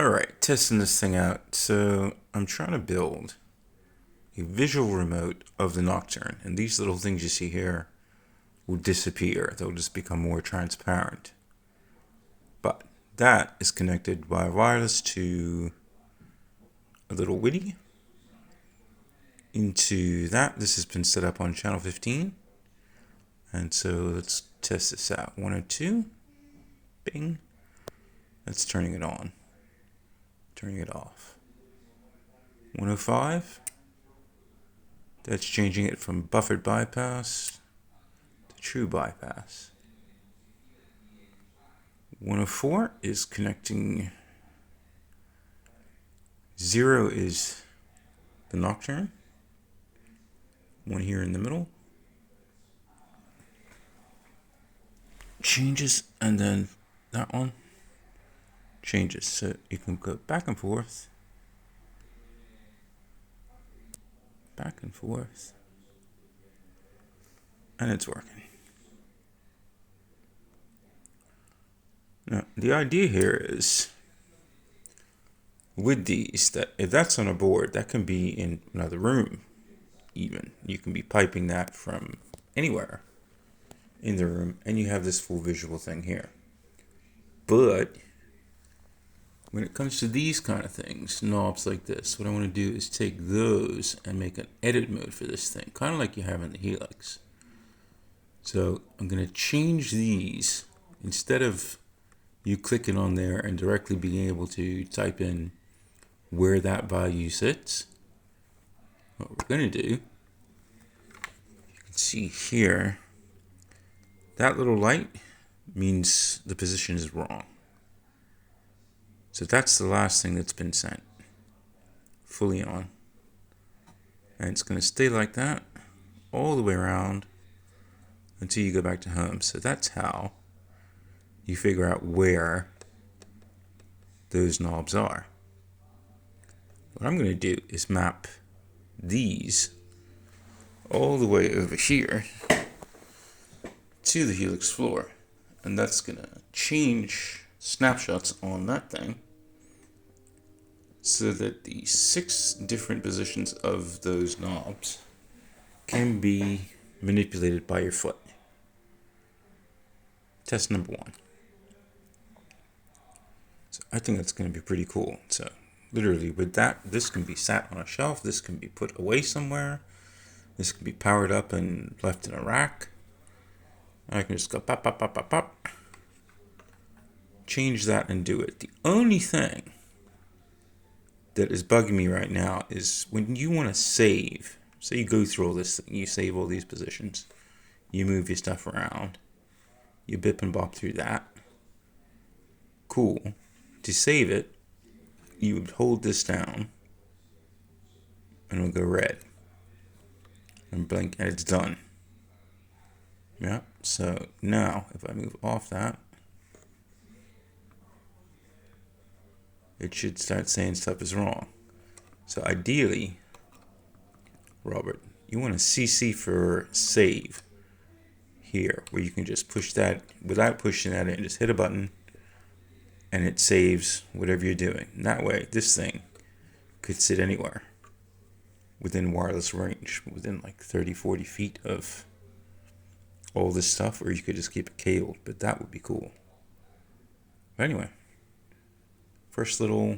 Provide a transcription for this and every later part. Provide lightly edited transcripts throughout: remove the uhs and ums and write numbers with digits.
Alright, testing this thing out. So I'm trying to build a visual remote of the Nocturne, and these little things you see here will disappear. They'll just become more transparent. But that is connected by wireless to a little WIDI. Into that, this has been set up on channel 15. And so let's test this out. 102, bing. That's turning it on. Turning it off. 105, that's changing it from buffered bypass to true bypass. 104 is connecting. 0 is the Nocturne. One here in the middle. Changes, and then that one changes. So you can go back and forth. Back and forth. And it's working. Now, the idea here is with these, that if that's on a board, that can be in another room even. You can be piping that from anywhere in the room, and you have this full visual thing here. But when it comes to these kind of things, knobs like this, what I want to do is take those and make an edit mode for this thing, kind of like you have in the Helix. So I'm going to change these. Instead of you clicking on there and directly being able to type in where that value sits, what we're going to do, you can see here, that little light means the position is wrong. So that's the last thing that's been sent, fully on. And it's going to stay like that all the way around until you go back to home. So that's how you figure out where those knobs are. What I'm going to do is map these all the way over here to the Helix floor. And that's going to change snapshots on that thing so that the 6 different positions of those knobs can be manipulated by your foot. Test number 1. So I think that's going to be pretty cool. So literally with that, this can be sat on a shelf, this can be put away somewhere, this can be powered up and left in a rack. I can just go pop, pop, pop, pop, pop. Change that and do it. The only thing that is bugging me right now is when you want to save. So you go through all this thing, you save all these positions, you move your stuff around, you bip and bop through that. Cool. To save it, you would hold this down and it'll go red. And blink and it's done. Yeah, so now if I move off that, it should start saying stuff is wrong. So ideally, Robert, you want to CC for save here, where you can just push that without pushing that in, just hit a button and it saves whatever you're doing. And that way, this thing could sit anywhere within wireless range, within like 30, 40 feet of all this stuff, or you could just keep it cabled, but that would be cool. But anyway, first little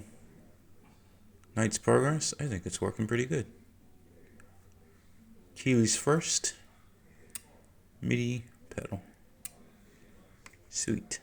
night's progress, I think it's working pretty good. Keeley's first MIDI pedal. Sweet.